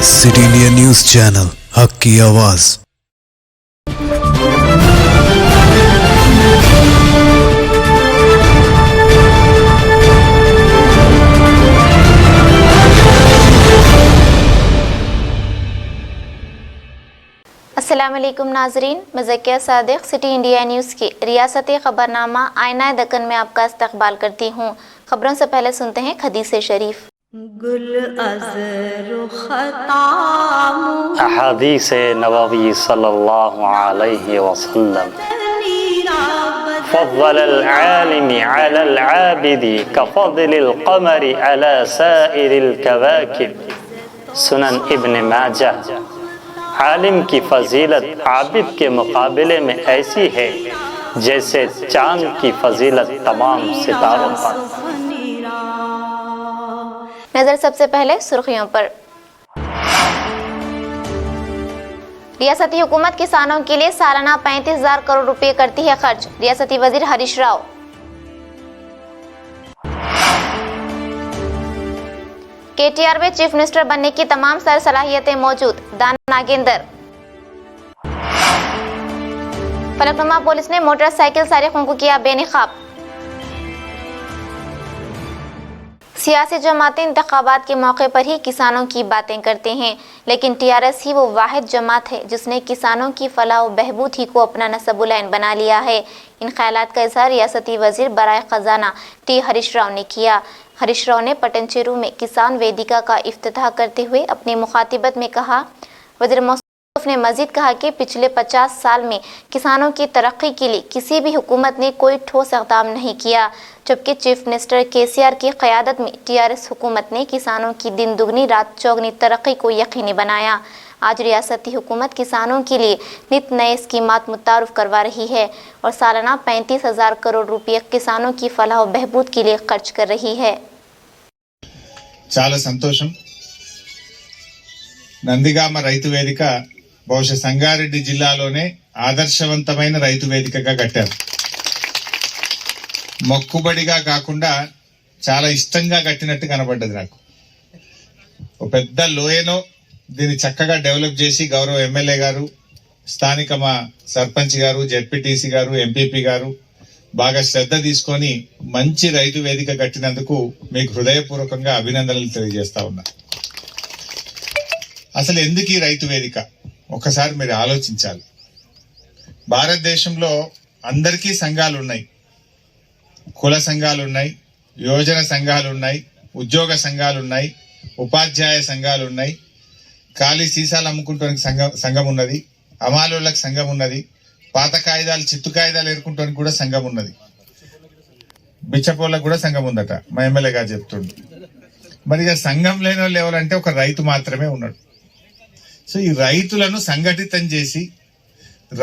City India news channel, हक की आवाज। अस्सलाम वालेकुम नाजरीन, मैं Zakia Sadiq city India news की रियासती खबरनामा आईना दक्कन में आपका इस्तकबाल करती हूँ। खबरों से पहले सुनते हैं हदीस शरीफ। अहादीस नबवी सल्लल्लाहु अलैहि वसल्लम फ़ज़्ज़लल आलिमी अलल आबिदी कफ़ज़लिल क़मरी अला साइरिल कवाकिब। सुनन इब्न माजाह। आलिम की फजीलत आबिद के मुकाबले में ऐसी है जैसे चांद की फजीलत तमाम सितारों पर। नजर सबसे पहले सुर्खियों पर। रियासती हुकूमत किसानों के लिए सालाना 35,000 करोड़ रुपए करती है खर्च, रियासती वजीर हरीश राव। केटीआर में चीफ मिनिस्टर बनने की तमाम सर सलाहियतें मौजूद, दाना नागेंद्र। फलकनुमा पुलिस ने मोटरसाइकिल सारिकों को किया बेनकाब। सियासी जमातें इंतखाबात के मौके पर ही किसानों की बातें करते हैं, लेकिन टीआरएस ही वो वाहिद जमात है जिसने किसानों की फलाह व बहबूद ही को अपना नसबुलैन बना लिया है। इन ख्यालात का इजहार रियासती वजीर बराए खजाना टी हरीश राव ने किया। हरीश राव ने पटनचेरू में किसान वेदिका का इफ्तिताह करते हुए अपनी मुखातिबत में कहा, वज़ीर मौसूफ ने मजीद कहा कि पिछले 50 साल में किसानों की तरक्की के लिए किसी भी हुकूमत ने कोई ठोस इक़दाम नहीं किया, जबकि चीफ मिनिस्टर केसीआर की क़यादत में टीआरएस हुकूमत ने किसानों की दिन दुगनी रात चौगनी तरक्की को यकीनी बनाया। आज रियासती हुकूमत किसानों के लिए नित नए स्कीमात मुतारुफ करवा रही है और सालाना 35,000 करोड़ रुपये किसानों की फलाह व बहबूद के लिए खर्च कर रही है। చాలా సంతోషం। నందిగామ రైతు వేదిక బహుశా సంగారెడ్డి జిల్లాలోనే ఆదర్శవంతమైన రైతు వేదికగా కట్టారు. మొక్కుబడిగా కాకుండా చాలా ఇష్టంగా కట్టినట్టు కనబడ్డది నాకు. ఒక పెద్ద లోయను దీన్ని చక్కగా డెవలప్ చేసి గౌరవ ఎమ్మెల్యే గారు, స్థానిక మా సర్పంచ్ గారు, జెడ్పీటీసీ గారు, ఎంపీపీ గారు బాగా శ్రద్ధ తీసుకొని మంచి రైతు వేదిక కట్టినందుకు మీకు హృదయపూర్వకంగా అభినందనలు తెలియజేస్తా ఉన్నా. అసలు ఎందుకు ఈ రైతు వేదిక ఒకసారి మీరు ఆలోచించాలి. భారతదేశంలో అందరికీ సంఘాలు ఉన్నాయి, కుల సంఘాలు ఉన్నాయి, యోజన సంఘాలు ఉన్నాయి, ఉద్యోగ సంఘాలు ఉన్నాయి, ఉపాధ్యాయ సంఘాలు ఉన్నాయి, ఖాళీ సీసాలు అమ్ముకుంటానికి సంఘం ఉన్నది, అమాలోళ్ళకి సంఘం ఉన్నది, పాత కాగితాలు చిత్తు కాగితాలు ఏరుకుంటానికి కూడా సంఘం ఉన్నది, బిచ్చపోళ్ళకు కూడా సంఘం ఉందట మా ఎమ్మెల్యే గారు చెప్తుండ్రు. మరి ఇక సంఘం లేని వాళ్ళు ఎవరంటే ఒక రైతు మాత్రమే ఉన్నాడు. సో ఈ రైతులను సంఘటితం చేసి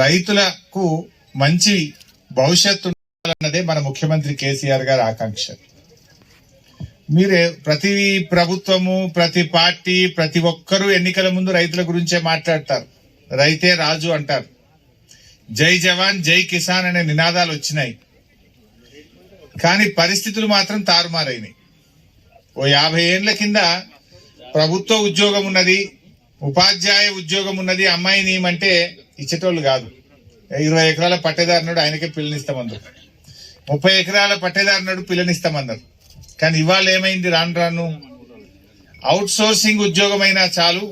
రైతులకు మంచి భవిష్యత్తు ఉండాలన్నదే మన ముఖ్యమంత్రి కేసీఆర్ గారి ఆకాంక్ష. మీరే ప్రతి ప్రభుత్వము, ప్రతి పార్టీ, ప్రతి ఒక్కరూ ఎన్నికల ముందు రైతుల గురించే మాట్లాడతారు. రైతే రాజు అంటారు. జై జవాన్ జై కిసాన్ అనే నినాదాలు వచ్చినాయి, కానీ పరిస్థితులు మాత్రం తారుమారైనాయి. ఓ 50 ఏండ్ల కింద ప్రభుత్వ ఉద్యోగం ఉన్నది, ఉపాధ్యాయ ఉద్యోగం ఉన్నది, అమ్మాయి నియమంటే ఇచ్చేటోళ్ళు కాదు. 20 ఎకరాల పట్టేదారునాడు ఆయనకే పిల్లనిస్తామన్నారు, 30 ఎకరాల పట్టేదారునాడు పిల్లనిస్తామన్నారు. కానీ ఇవాళ ఏమైంది? రాను అవుట్ సోర్సింగ్ ఉద్యోగం అయినా చాలు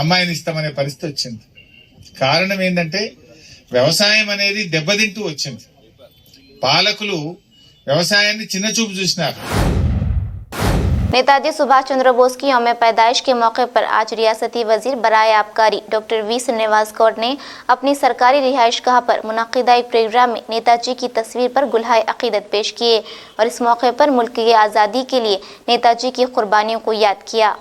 అమ్మాయిని ఇస్తామనే పరిస్థితి వచ్చింది. కారణం ఏంటంటే వ్యవసాయం అనేది దెబ్బతింటూ వచ్చింది. పాలకులు వ్యవసాయాన్ని చిన్న చూపు చూసినారు. नेताजी सुभाष चंद्र बोस की यौम पैदाइश के मौके पर आज रियासती वजीर बराए आबकारी डॉक्टर वी श्रीनिवास गौड़ ने अपनी सरकारी रिहाइश गाह पर मुनक़िदा एक प्रोग्राम में नेताजी की तस्वीर पर गुलहाए अक़ीदत पेश किए और इस मौके पर मुल्क की आज़ादी के लिए नेताजी की कुर्बानियों को याद किया।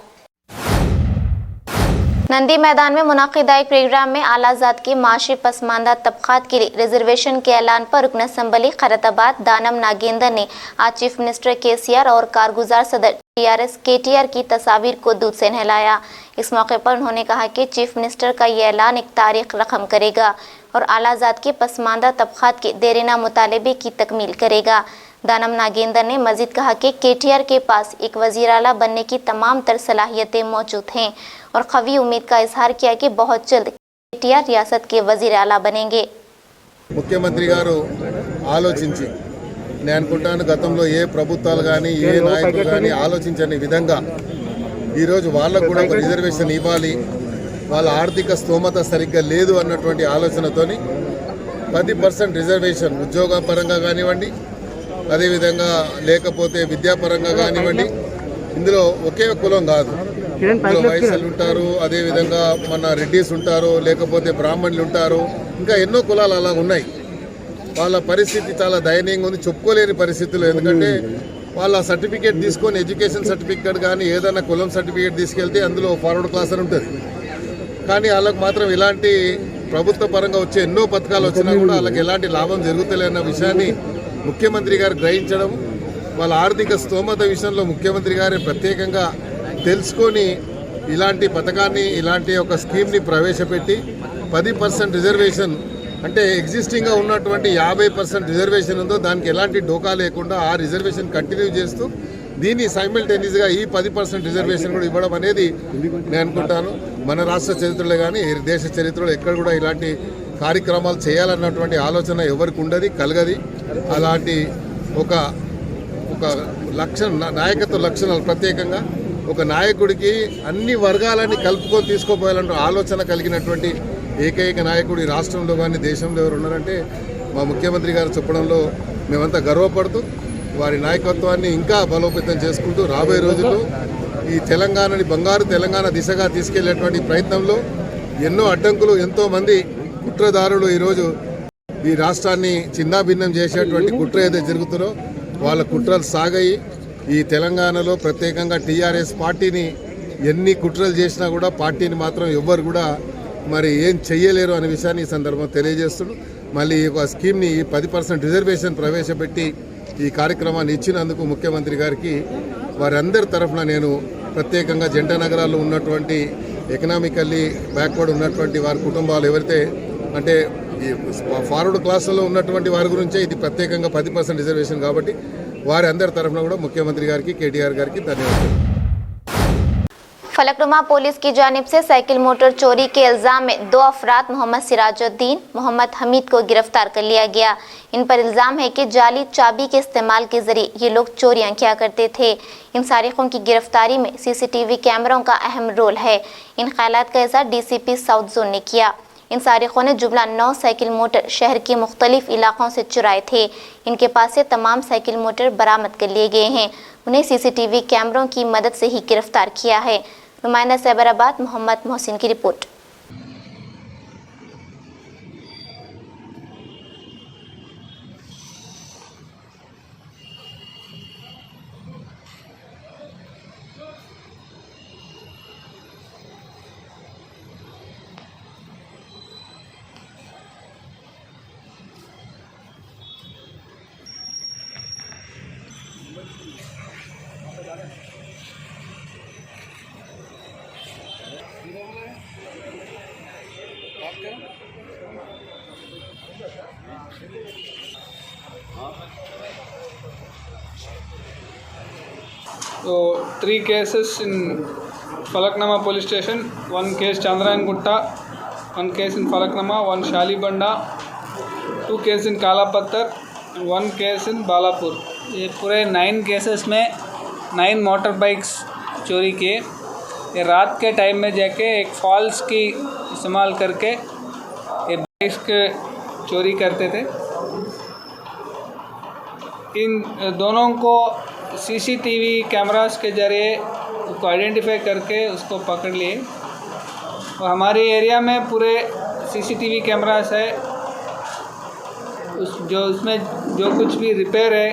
नंदी मैदान में मुनक़िदा एक प्रोग्राम में आलाजात के माशी पसमानदा तबक़ात के लिए रिजर्वेशन के ऐलान पर रुकन असम्बली खैरताबाद दानम नागेंद्र ने आज चीफ मिनिस्टर केसीआर और कारगुजार सदर टीआरएस केटीआर की तस्वीर को दूध से नहलाया। इस मौके पर उन्होंने कहा कि चीफ मिनिस्टर का ये ऐलान एक तारीख रकम करेगा और आलाजात के पसमानदा तबक़ात के देरीना मुतालबे की तकमील करेगा। दानम नागेंद्र ने मजीद कहा कि केटीआर के पास एक वजीर आला बनने की तमाम तर सलाहियतें मौजूद हैं और कवी उम्मीद का इजहार किया कि बहुत जल्द केटीआर रियासत के वजीर आला बनेंगे। ముఖ్యమంత్రి గారు ఆలోచించి నేను అనుకుంటాను గతంలో ఏ ప్రభుత్వాలు కానీ ఏ నాయకులు కానీ ఆలోచించని విధంగా ఈరోజు వాళ్ళకు కూడా ఒక రిజర్వేషన్ ఇవ్వాలి, వాళ్ళ ఆర్థిక స్తోమత సరిగ్గా లేదు అన్నటువంటి ఆలోచనతోని 10% రిజర్వేషన్ ఉద్యోగ పరంగా కానివ్వండి, అదేవిధంగా లేకపోతే విద్యాపరంగా కానివ్వండి, ఇందులో ఒకే కులం కాదు, ఇందులో వైశ్యులు ఉంటారు, అదేవిధంగా మన రెడ్డిస్ ఉంటారు, లేకపోతే బ్రాహ్మణులు ఉంటారు, ఇంకా ఎన్నో కులాలు అలా ఉన్నాయి. వాళ్ళ పరిస్థితి చాలా దయనీయంగా ఉంది, చెప్పుకోలేని పరిస్థితులు. ఎందుకంటే వాళ్ళ సర్టిఫికేట్ తీసుకొని ఎడ్యుకేషన్ సర్టిఫికేట్ కానీ ఏదైనా కులం సర్టిఫికేట్ తీసుకెళ్తే అందులో ఫార్వర్డ్ క్లాస్ అని ఉంటుంది. కానీ వాళ్ళకు మాత్రం ఇలాంటి ప్రభుత్వ పరంగా వచ్చే ఎన్నో పథకాలు వచ్చినా కూడా వాళ్ళకి ఎలాంటి లాభం జరుగుతలేదన్న విషయాన్ని ముఖ్యమంత్రి గారు గ్రహించడం, వాళ్ళ ఆర్థిక స్తోమత విషయంలో ముఖ్యమంత్రి గారే ప్రత్యేకంగా తెలుసుకొని ఇలాంటి పథకాన్ని, ఇలాంటి ఒక స్కీమ్ని ప్రవేశపెట్టి 10% రిజర్వేషన్ అంటే ఎగ్జిస్టింగ్గా ఉన్నటువంటి 50% రిజర్వేషన్ ఉందో దానికి ఎలాంటి డోకా లేకుండా ఆ రిజర్వేషన్ కంటిన్యూ చేస్తూ దీన్ని సైమల్టేనియస్గా ఈ 10% రిజర్వేషన్ కూడా ఇవ్వడం అనేది నేను అనుకుంటాను మన రాష్ట్ర చరిత్రలో కానీ దేశ చరిత్రలో ఎక్కడ కూడా ఇలాంటి కార్యక్రమాలు చేయాలన్నటువంటి ఆలోచన ఎవరికి ఉండదు, కలగది. అలాంటి ఒక నాయకత్వ లక్షణాలు ప్రత్యేకంగా ఒక నాయకుడికి అన్ని వర్గాలని కలుపుకొని తీసుకోపోయాలంటే ఆలోచన కలిగినటువంటి ఏకైక నాయకుడు ఈ రాష్ట్రంలో కానీ దేశంలో ఎవరు ఉన్నారంటే మా ముఖ్యమంత్రి గారు చెప్పడంలో మేమంతా గర్వపడుతూ వారి నాయకత్వాన్ని ఇంకా బలోపేతం చేసుకుంటూ రాబోయే రోజుల్లో ఈ తెలంగాణని బంగారు తెలంగాణ దిశగా తీసుకెళ్లేటువంటి ప్రయత్నంలో ఎన్నో అడ్డంకులు, ఎంతోమంది కుట్రదారులు ఈరోజు ఈ రాష్ట్రాన్ని చిన్నాభిన్నం చేసేటువంటి కుట్ర ఏదైతే జరుగుతుందో వాళ్ళ కుట్రలు సాగాయి. ఈ తెలంగాణలో ప్రత్యేకంగా టీఆర్ఎస్ పార్టీని ఎన్ని కుట్రలు చేసినా కూడా పార్టీని మాత్రం ఎవ్వరు కూడా మరి ఏం చెయ్యలేరు అనే విషయాన్ని ఈ సందర్భంగా తెలియజేస్తున్నాడు. మళ్ళీ ఈ స్కీమ్ని 10% రిజర్వేషన్ ప్రవేశపెట్టి ఈ కార్యక్రమాన్ని ఇచ్చినందుకు ముఖ్యమంత్రి గారికి వారందరి తరఫున నేను ప్రత్యేకంగా జంట నగరాల్లో ఉన్నటువంటి ఎకనామికల్లీ బ్యాక్వర్డ్ ఉన్నటువంటి వారి కుటుంబాలు ఎవరైతే అంటే ఈ ఫార్వర్డ్ క్లాసులో ఉన్నటువంటి వారి గురించే ఇది ప్రత్యేకంగా 10% రిజర్వేషన్ కాబట్టి వారి అందరి తరఫున కూడా ముఖ్యమంత్రి గారికి, కేటీఆర్ గారికి ధన్యవాదాలు. फलकनुमा पुलिस की जानिब से साइकिल मोटर चोरी के इल्जाम में 2 अफराद मोहम्मद सिराजुद्दीन, मोहम्मद हमीद को गिरफ्तार कर लिया गया। इन पर इल्जाम है कि जाली चाबी के इस्तेमाल के जरिए ये लोग चोरियां किया करते थे। इन सारिकों की गिरफ्तारी में सीसीटीवी कैमरों का अहम रोल है। इन ख्यालात का इज़हार डीसीपी साउथ जोन ने किया। इन सारिकों ने जुमला 9 साइकिल मोटर शहर के मुख्तलिफ इलाकों से चुराए थे। इनके पास से तमाम साइकिल मोटर बरामद कर लिए गए हैं। उन्हें सीसीटीवी कैमरों की मदद से ही गिरफ्तार किया है। नुमाइंदा सैबराबाद मोहम्मद मोहसिन की report. So 3 cases in Falaknama police station, 1 case Chandrayan Gutta, 1 case in Falaknama, 1 Shalibanda, 2 cases in Kalapattar and 1 case in Balapur. ये पूरे 9 केसेस में 9 मोटर बाइक्स चोरी किए। ये रात के टाइम में जाके एक फॉल्स की इस्तेमाल करके ये बाइक्स के चोरी करते थे। इन दोनों को सीसीटीवी कैमरास के ज़रिए उसको आइडेंटिफाई करके उसको पकड़ लिए और हमारे एरिया में पूरे सीसीटीवी कैमरास है। उसमें जो कुछ भी रिपेयर है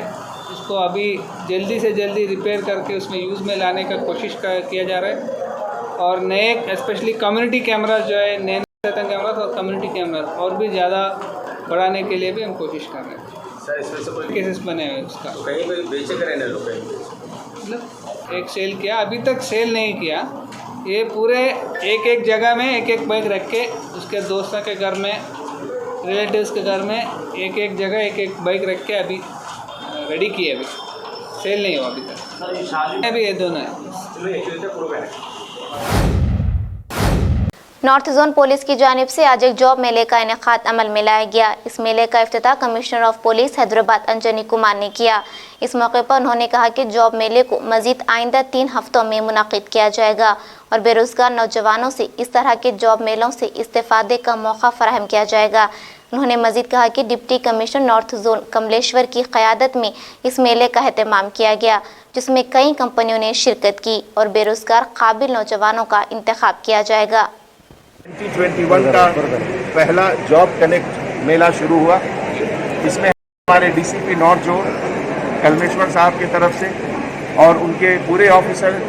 उसको अभी जल्दी से जल्दी रिपेयर करके उसमें यूज़ में लाने का कोशिश किया जा रहा है। और नए स्पेशली कम्युनिटी कैमरास जो है, नए कैमरास और कम्युनिटी कैमरास और भी ज़्यादा बढ़ाने के लिए भी हम कोशिश कर रहे हैं। सर इसमें से कोई केसेस बने हुए उसका तो कहीं पर बेचे करें ना लोग, मतलब एक सेल किया, अभी तक सेल नहीं किया। ये पूरे एक जगह में एक बाइक रख के उसके दोस्तों के घर में, रिलेटिव्स के घर में एक जगह एक बाइक रख के अभी रेडी किए अभी, सेल नहीं हुआ अभी तक। अभी ये दोनों है। नॉर्थ जोन पुलिस की जानिब से आज एक जॉब मेले का इनेकाद अमल में लाया गया। इस मेले का इफ्तिताह commissioner of police Hyderabad Anjani Kumar ने किया। इस मौके पर उन्होंने कहा कि जॉब मेले को मजीद आइंदा 3 हफ्तों में मुनाकिद किया जाएगा और बेरोजगार नौजवानों से इस तरह के जॉब मेलों से इस्तेफादे का मौका फराहम किया जाएगा। उन्होंने मजीद कहा कि deputy commissioner north zone Kamleshwar की क़यादत में इस मेले का एहतमाम किया गया, जिसमें कई कंपनियों ने शिरकत की और बेरोजगार काबिल नौजवानों का इंतखाब किया जाएगा। 2021 का पहला जॉब कनेक्ट मेला शुरू हुआ। इसमें हमारे डीसीपी नॉर्थ जोन कलमेश्वर साहब की तरफ से और उनके पूरे ऑफिसर,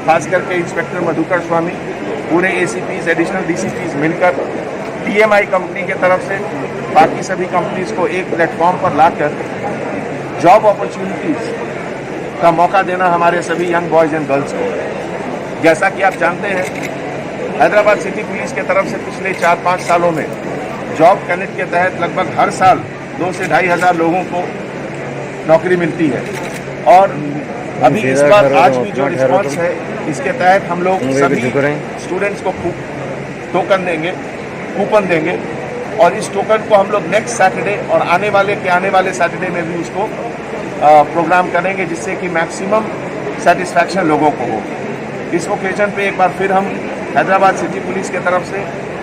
खास करके इंस्पेक्टर मधुकर स्वामी, पूरे एसीपीज, एडिशनल डीसीपीज मिलकर टीएमआई कंपनी की तरफ से बाकी सभी कंपनीज को एक प्लेटफॉर्म पर लाकर जॉब अपॉर्चुनिटीज का मौका देना हमारे सभी यंग बॉयज एंड गर्ल्स को। जैसा कि आप जानते हैं, हैदराबाद सिटी पुलिस के तरफ से पिछले 4-5 सालों में जॉब कनेक्ट के तहत लगभग हर साल 2 से 2,500 हज़ार लोगों को नौकरी मिलती है। और अभी इस बार आज भी जो रिस्पॉन्स है, इसके तहत हम लोग सभी स्टूडेंट्स को टोकन देंगे, कूपन देंगे और इस टोकन को हम लोग नेक्स्ट सैटरडे और आने वाले सैटरडे में भी उसको प्रोग्राम करेंगे, जिससे कि मैक्सिमम सेटिस्फैक्शन लोगों को हो। इस ओकेजन पे एक बार फिर हम हैदराबाद सिटी पुलिस की तरफ से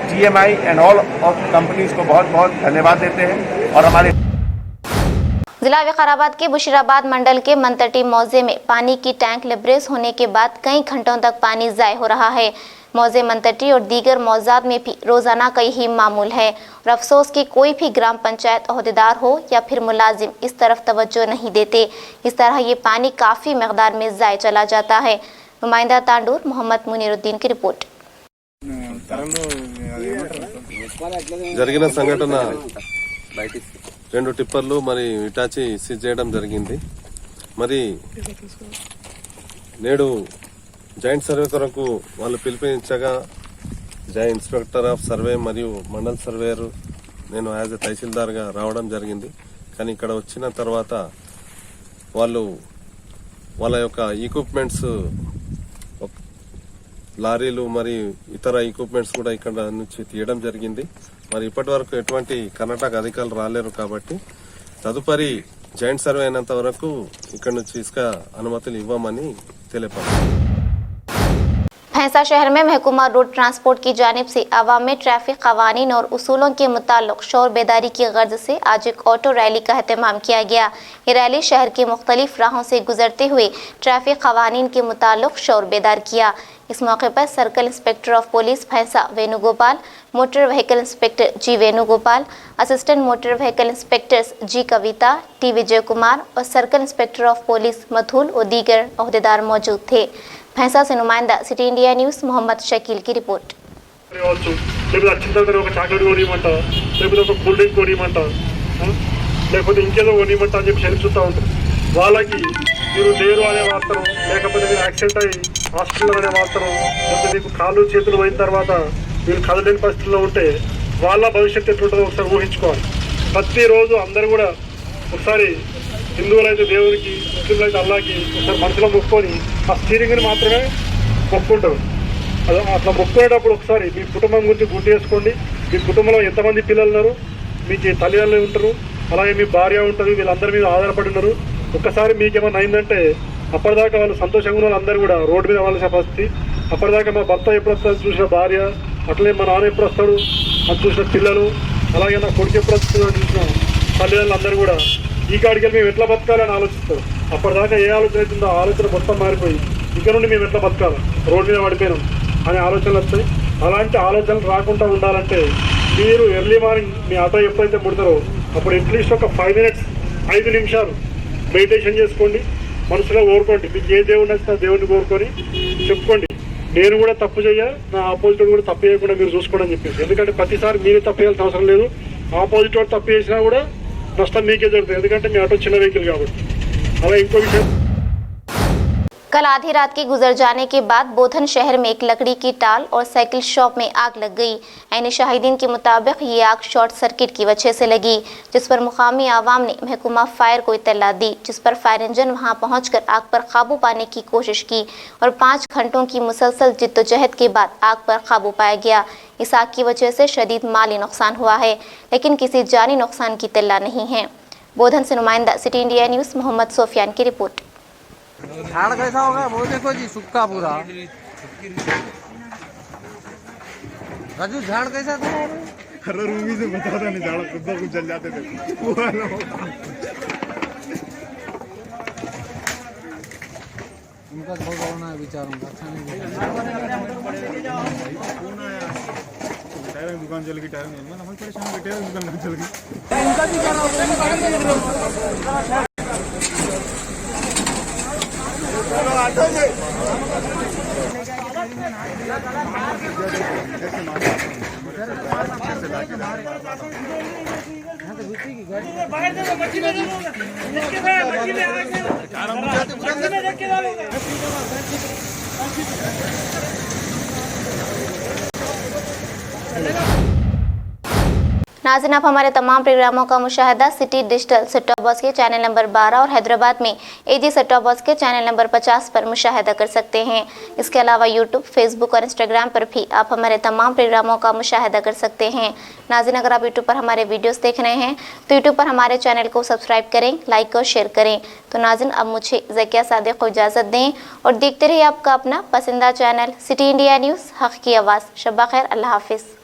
TMI and all of companies को बहुत बहुत धन्यवाद देते हैं। और हमारे जिला विकाराबाद के बुशीराबाद मंडल के मंतटी मौजे में पानी की टैंक लिब्रेज होने के बाद कई घंटों तक पानी ज़ाय हो रहा है। मौजे मंतटी और दीगर मौजाद में भी रोज़ाना का यही मामूल है और अफसोस कि कोई भी ग्राम पंचायत अहदेदार हो या फिर मुलाजिम इस तरफ तवज्जो नहीं देते। इस तरह ये पानी काफ़ी मकदार में ज़ाय चला जाता है। नुमाइंदा तांडूर मोहम्मद मुनीरुद्दीन की रिपोर्ट। జరిగిన సంఘటన 2 టిప్పర్లు మరి ఇటాచి సీజ్ చేయడం జరిగింది। మరి నేడు జాయింట్ సర్వే కొరకు వాళ్ళు పిలుపునిచ్చగా జాయింట్ ఇన్స్పెక్టర్ ఆఫ్ సర్వే మరియు మండల్ సర్వేయర్ నేను యాజ్ ఎ తహసీల్దార్గా రావడం జరిగింది। కానీ ఇక్కడ వచ్చిన తర్వాత వాళ్ళు వాళ్ళ యొక్క ఈక్విప్మెంట్స్, లారీలు మరియు ఇతర ఈక్విప్మెంట్స్ కూడా ఇక్కడ నుంచి తీయడం జరిగింది। మరి ఇప్పటి వరకు ఎటువంటి కర్ణాటక అధికారులు రాలేరు కాబట్టి తదుపరి జాయింట్ సర్వే అయినంత వరకు ఇక్కడ నుంచి ఇసుక అనుమతులు ఇవ్వమని తెలిపారు। भैंसा शहर में महकूमा रोड ट्रांसपोर्ट की जानिब से आवाम में ट्रैफिक कवानीन और उसूलों के मुताल्लिक शोर बेदारी की गर्ज से आज एक ऑटो रैली का एहतमाम किया गया। ये रैली शहर के मुख्तलिफ राहों से गुजरते हुए ट्रैफिक कवानीन के मुताल्लिक शोर बेदार किया। इस मौके पर circle inspector of police Bhainsa Venugopal, motor vehicle inspector G Venugopal, assistant motor vehicle inspectors G Kavita, T Vijay Kumar और circle inspector of police Mathul और दीगर अहदेदार मौजूद थे। भैंसा से नुमाइंदा city India news Mohammed Shakeel की रिपोर्ट। వచ్చిన తర్వాత ఒక చాక్లెట్ కొనియమంట, లేకపోతే ఒక కూల్ డ్రింక్ కొనియమంట, లేకపోతే ఇంకేదో కొనియమంట అని చెప్పి చదివిస్తూ ఉంటారు. వాళ్ళకి మీరు లేరు అనే వార్తను, లేకపోతే మీరు యాక్సిడెంట్ అయ్యి హాస్పిటల్ అనే వార్తను, లేకపోతే మీకు కాళ్ళు చేతులు పోయిన తర్వాత మీరు కదలేని పరిస్థితుల్లో ఉంటే వాళ్ళ భవిష్యత్తు ఎట్లుంటుందో ఒకసారి ఊహించుకోవాలి. ప్రతిరోజు అందరూ కూడా ఒకసారి హిందువులు అయితే దేవునికి, ముస్లింలు అయితే అల్లాకి ఒకసారి మనసులో మొక్కుకొని ఆ స్టీరింగ్ని మాత్రమే మొక్కుంటారు. అట్లా మొక్కునేటప్పుడు ఒకసారి మీ కుటుంబం గురించి గుర్తు చేసుకోండి. మీ కుటుంబంలో ఎంతమంది పిల్లలు ఉన్నారు, మీకు తల్లిదండ్రులు ఉంటారు, అలాగే మీ భార్య ఉంటుంది, వీళ్ళందరి మీద ఆధారపడి ఉన్నారు. ఒక్కసారి మీకేమన్నా అయిందంటే అప్పటిదాకా వాళ్ళు సంతోషంగా ఉన్న వాళ్ళందరూ కూడా రోడ్డు మీద వాళ్ళ పరిస్థితి. అప్పటిదాకా మా భర్త ఎప్పుడు వస్తాడు చూసిన భార్య, అట్లే మా నాన్న ఎప్పుడు వస్తాడు అది చూసిన పిల్లలు, అలాగే నా కొడుకు ఎప్పుడు వస్తుందో చూసిన తల్లిదండ్రులు అందరూ కూడా ఈ కాడికి వెళ్ళి మేము ఎట్లా బతకాలని ఆలోచిస్తారు. అప్పటిదాకా ఏ ఆలోచన అవుతుందో ఆ ఆలోచన మొత్తం మారిపోయి ఇక్కడ నుండి మేము ఎట్లా బతకాలి, రోడ్డు మీద పడిపోయినాం అనే ఆలోచనలు వస్తాయి. అలాంటి ఆలోచనలు రాకుండా ఉండాలంటే మీరు ఎర్లీ మార్నింగ్ మీ ఆటో ఎప్పుడైతే ముడతారో అప్పుడు అట్లీస్ట్ ఒక 5 నిమిషాలు మెడిటేషన్ చేసుకోండి. మనసులో కోరుకోండి, మీకు ఏ దేవుడు నచ్చినా దేవుడిని కోరుకొని చెప్పుకోండి, నేను కూడా తప్పు చేయాలి, నా ఆపోజిట్ కూడా తప్పు చేయకుండా మీరు చూసుకోండి అని చెప్పేసి. ఎందుకంటే ప్రతిసారి మీరే తప్పు చేయాల్సిన అవసరం లేదు. ఆపోజిట్ వాడు తప్పు చేసినా కూడా నష్టం మీకే జరుగుతుంది, ఎందుకంటే మీ ఆటో చిన్న వెహికల్ కాబట్టి. అలా ఇంకో విషయం, कल आधी रात के गुजर जाने के बाद बोधन शहर में एक लकड़ी की टाल और साइकिल शॉप में आग लग गई। ऐन शाहिदीन के मुताबिक ये आग शॉर्ट सर्किट की वजह से लगी, जिस पर मुकामी आवाम ने महकमा फायर को इत्तला दी, जिस पर फायर इंजन वहां पहुंचकर आग पर काबू पाने की कोशिश की और 5 घंटों की मुसलसल जिद्दोजहद के बाद आग पर काबू पाया गया। इस आग की वजह से शदीद माली नुकसान हुआ है, लेकिन किसी जानी नुकसान की इत्तला नहीं है। बोधन से नुमाइंदा city India news Mohammad Sofiyan की रिपोर्ट। झाड़ कैसा होगा वो देखो जी, सूखा पूरा। राजू झाड़ कैसा था? अरे रूमी से बता रहा नहीं, झाड़ खुद कुछ जल जाते थे। उनका बहुत होना है बेचारों का, अच्छा नहीं। टायर दुकान चल गई, टायर नहीं हम परेशान बैठे हैं, दुकान चल गई। नाज़रीन, आप हमारे तमाम प्रोग्रामों का मुशाहिदा city digital set top box के चैनल नंबर 12 और हैदराबाद में एजी सेट टॉप बॉक्स के चैनल नंबर 50 पर मुशाहिदा कर सकते हैं। इसके अलावा यूट्यूब, फेसबुक और इंस्टाग्राम पर भी आप हमारे तमाम प्रोग्रामों का मुशाहिदा कर सकते हैं। नाज़रीन, अगर आप यूट्यूब पर हमारे वीडियोस देख रहे हैं तो यूट्यूब पर हमारे चैनल को सब्सक्राइब करें, लाइक और शेयर करें। तो नाज़रीन, अब मुझे ज़किया सादिक को इजाज़त दें और देखते रहिए आपका अपना पसंदीदा चैनल सिटी इंडिया न्यूज़, हक़ की आवाज़। शब्बा खैर, अल्लाह हाफिज़।